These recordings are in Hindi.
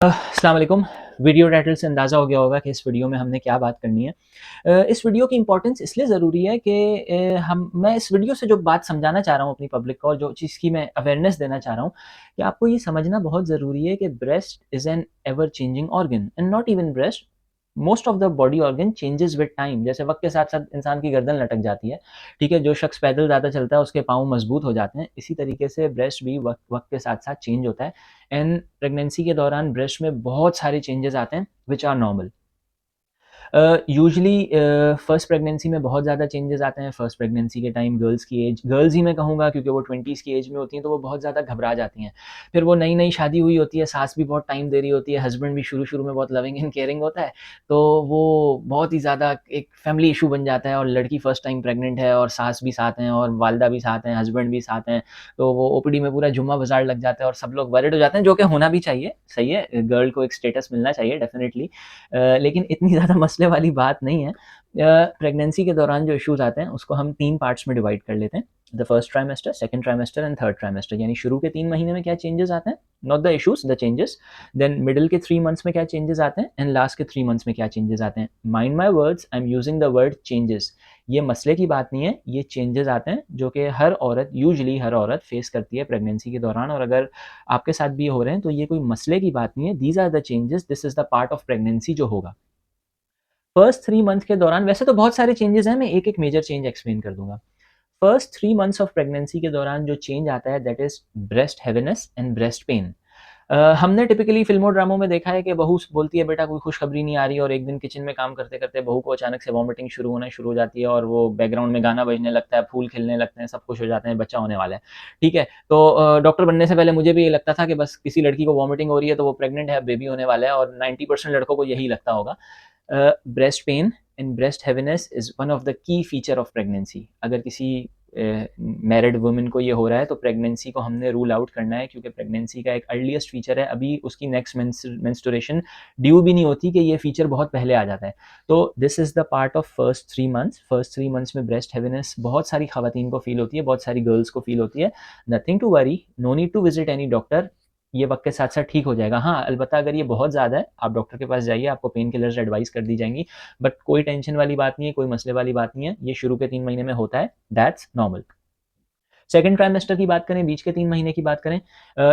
अस्सलाम वालेकुम। वीडियो टाइटल से अंदाज़ा हो गया होगा कि इस वीडियो में हमने क्या बात करनी है। इस वीडियो की इम्पोर्टेंस इसलिए ज़रूरी है कि मैं इस वीडियो से जो बात समझाना चाह रहा हूँ अपनी पब्लिक को, और जो चीज़ की मैं अवेयरनेस देना चाह रहा हूँ कि आपको ये समझना बहुत ज़रूरी है कि breast is an ever changing organ and not even breast, most of the body organ changes with time. जैसे वक्त के साथ साथ इंसान की गर्दन लटक जाती है, ठीक है, जो शख्स पैदल ज़्यादा चलता है उसके पाँव मजबूत हो जाते हैं, इसी तरीके से ब्रेस्ट भी वक्त वक्त के साथ साथ चेंज होता है। एंड प्रेगनेंसी के दौरान ब्रेस्ट में बहुत सारे चेंजेस आते हैं which are normal. Usually first pregnancy में बहुत ज़्यादा चेंजेस आते हैं। फर्स्ट प्रेगनेंसी के टाइम गर्ल्स की एज, गर्ल्स ही मैं कहूँगा क्योंकि वो 20s की एज में होती हैं, तो वो बहुत ज़्यादा घबरा जाती हैं। फिर वो नई नई शादी हुई होती है, सास भी बहुत टाइम दे रही होती है, हस्बैंड भी शुरू शुरू में बहुत लविंग एंड केयरिंग होता है, तो वो बहुत ही ज़्यादा एक फैमिली इशू बन जाता है। और लड़की फर्स्ट टाइम प्रेग्नेंट है और सास भी साथ हैं और वालदा भी साथ हैं, हस्बैंड भी साथ हैं, तो वो ओपीडी में पूरा जुम्मा बाजार लग जाता है और सब लोग वरिड हो जाते हैं, जो कि होना भी चाहिए। सही है, गर्ल को एक स्टेटस मिलना चाहिए डेफिनेटली, लेकिन इतनी ज़्यादा मसले वाली बात नहीं है। प्रेगनेंसी के दौरान जो इश्यूज आते हैं उसको हम 3 पार्ट्स में डिवाइड कर लेते हैं। The first trimester, second trimester and third trimester, यानी शुरू के 3 महीने में क्या चेंजेस आते हैं, not the issues, the changes. Then middle के 3 मंथ्स में क्या चेंजेस आते हैं, एंड लास्ट के 3 मंथ्स में क्या चेंजेस आते हैं। Mind my words, I am using the word changes. ये मसले की बात नहीं है, ये चेंजेस आते हैं जो कि हर औरत, यूजुअली हर औरत फेस करती है प्रेगनेंसी के दौरान, और अगर आपके साथ भी हो रहे हैं तो ये कोई मसले की बात नहीं है। These are the changes, this is the part of pregnancy जो होगा फर्स्ट 3 मंथ के दौरान। वैसे तो बहुत सारे चेंजेस हैं, मैं एक एक मेजर चेंज एक्सप्लेन कर दूंगा। फर्स्ट 3 मंथ्स ऑफ प्रेगनेंसी के दौरान जो चेंज आता है that is breast heaviness and breast pain. हमने टिपिकली फिल्मों ड्रामों में देखा है कि बहू बोलती है बेटा कोई खुशखबरी नहीं आ रही, और एक दिन किचन में काम करते करते बहू को अचानक से वॉमिटिंग शुरू हो जाती है, और वो बैकग्राउंड में गाना बजने लगता है, फूल खिलने लगते हैं, सब खुश हो जाते हैं, बच्चा होने वाला है। ठीक है, तो डॉक्टर बनने से पहले मुझे भी ये लगता था कि बस किसी लड़की को वॉमिटिंग हो रही है तो वो प्रेग्नेंट है, बेबी होने वाला है, और 90% लड़कों को यही लगता होगा। Breast pain and breast heaviness is one of the key feature of pregnancy. अगर किसी मैरिड वुमेन को ये हो रहा है तो प्रेगनेंसी को हमने रूल आउट करना है, क्योंकि प्रेगनेंसी का एक अर्लीस्ट फीचर है, अभी उसकी नेक्स्ट मेंस्ट्रुएशन ड्यू भी नहीं होती कि ये फीचर बहुत पहले आ जाता है। तो this is the part of first 3 months. First 3 months में ब्रेस्ट हैवीनेस बहुत सारी खवातीन को फील होती है, बहुत सारी गर्ल्स को फील होती है। Nothing to worry, no need to visit any doctor, ये वक्त के साथ साथ ठीक हो जाएगा। हाँ, अलबत्ता अगर ये बहुत ज़्यादा है आप डॉक्टर के पास जाइए, आपको पेन किलर्स एडवाइस कर दी जाएंगी, बट कोई टेंशन वाली बात नहीं है, कोई मसले वाली बात नहीं है, ये शुरू के 3 महीने में होता है, दैट्स नॉर्मल। सेकंड ट्राइमेस्टर की बात करें, बीच के 3 महीने की बात करें,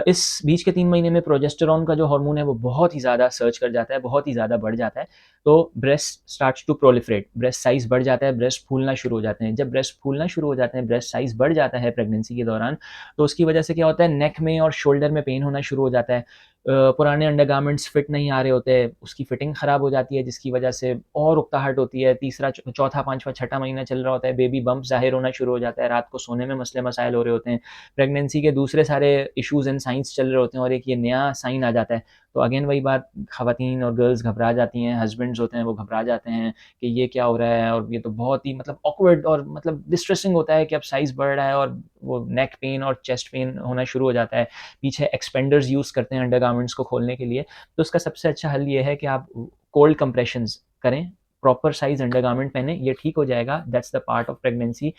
इस बीच के 3 महीने में प्रोजेस्टेरॉन का जो हार्मोन है वो बहुत ही ज़्यादा सर्च कर जाता है, बहुत ही ज़्यादा बढ़ जाता है, तो breast starts to proliferate, breast size बढ़ जाता है, ब्रेस्ट फूलना शुरू हो जाते हैं। जब ब्रेस्ट फूलना शुरू हो जाते हैं, ब्रेस्ट साइज बढ़ जाता है प्रेगनेंसी के दौरान, तो उसकी वजह से क्या होता है, नेक में और शोल्डर में पेन होना शुरू हो जाता है। पुराने अंडरगारमेंट्स फिट नहीं आ रहे होते, उसकी फिटिंग ख़राब हो जाती है, जिसकी वजह से और उकताहट होती है। तीसरा, चौथा, पाँचवा, छठा महीना चल रहा होता है, बेबी बम्प ज़ाहिर होना शुरू हो जाता है, रात को सोने में मसले मसाइल हो रहे होते हैं, प्रेगनेंसी के दूसरे सारे इश्यूज़ एंड साइंस चल रहे होते हैं, और एक ये नया साइन आ जाता है। तो अगेन वही बात, खवातीन और गर्ल्स घबरा जाती हैं, हस्बैंड्स होते हैं वो घबरा जाते हैं कि ये क्या हो रहा है, और ये तो बहुत ही मतलब ऑकवर्ड और मतलब डिस्ट्रेसिंग होता है कि अब साइज़ बढ़ रहा है, और वो नेक पेन और चेस्ट पेन होना शुरू हो जाता है। पीछे एक्सपेंडर्स यूज़ करते हैं अंडरगारमेंट्स को खोलने के लिए, तो उसका सबसे अच्छा हल ये है कि आप कोल्ड कंप्रेशंस करें, प्रॉपर साइज अंडरगारमेंट पहने, ये ठीक हो जाएगा। That's the part of pregnancy.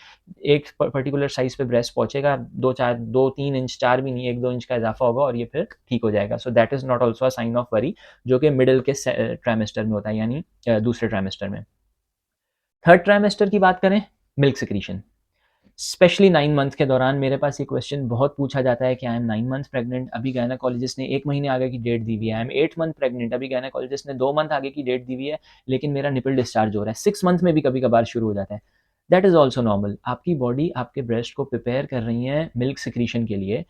एक पर्टिकुलर साइज पे ब्रेस्ट पहुंचेगा, 2-3 इंच, 4 भी नहीं, 1-2 इंच का इजाफा होगा, और ये फिर ठीक हो जाएगा। So that is not also a sign of worry, जो कि मिडिल के ट्राइमेस्टर में होता है, यानी दूसरे ट्राइमेस्टर में। थर्ड ट्राइमेस्टर की बात करें, मिल्क सिक्रीशन, स्पेशली 9 मंथ के दौरान मेरे पास ये क्वेश्चन बहुत पूछा जाता है कि आई एम 9 मंथ प्रेग्नेंट, अभी गायनाकोलॉजिस्ट ने 1 महीने आगे की डेट दी हुई है। आई एम 8 मंथ प्रेग्नेंट, अभी गायनाकोलॉजिस्ट ने 2 मंथ आगे की डेट दी हुई है, लेकिन मेरा निपल डिस्चार्ज हो रहा है। 6 मंथ में भी कभी कभार शुरू हो जाता है। That is also normal. आपकी बॉडी आपके ब्रेस्ट को प्रिपेयर कर रही है मिल्क सिक्रीशन के लिए।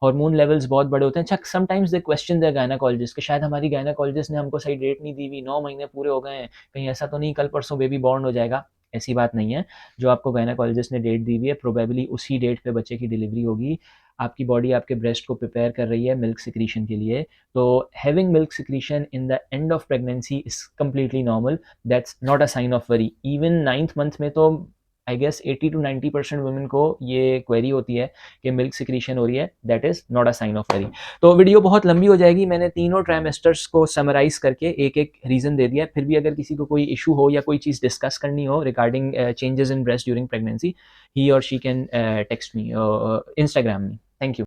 हार्मोन लेवल्स बहुत बड़े होते हैं। अच्छा, sometimes they question the gynaecologist कि शायद हमारी गायनाकोलॉजिस्ट ने हमको सही डेट नहीं दी हुई, 9 महीने पूरे हो गए हैं, कहीं ऐसा तो नहीं कल परसों बेबी बॉर्न हो जाएगा। ऐसी बात नहीं है। जो आपको गायनाकोलॉजिस्ट ने डेट दी हुई है, प्रोबेबली उसी डेट पे बच्चे की डिलीवरी होगी। आपकी बॉडी आपके ब्रेस्ट को प्रिपेयर कर रही है मिल्क सिक्रीशन के लिए। तो having milk secretion in the end of pregnancy is completely normal, that's not a sign of worry. Even 9th month में तो आई गेस 80 to 90% वुमेन को ये क्वेरी होती है कि मिल्क सिक्रीशन हो रही है, that is not a sign of worry. तो वीडियो बहुत लंबी हो जाएगी, मैंने तीनों ट्राइमेस्टर्स को समराइज करके एक एक रीजन दे दिया। फिर भी अगर किसी को कोई इशू हो या कोई चीज़ डिस्कस करनी हो regarding changes in breast during pregnancy, he और she can text me Instagram में। Thank you.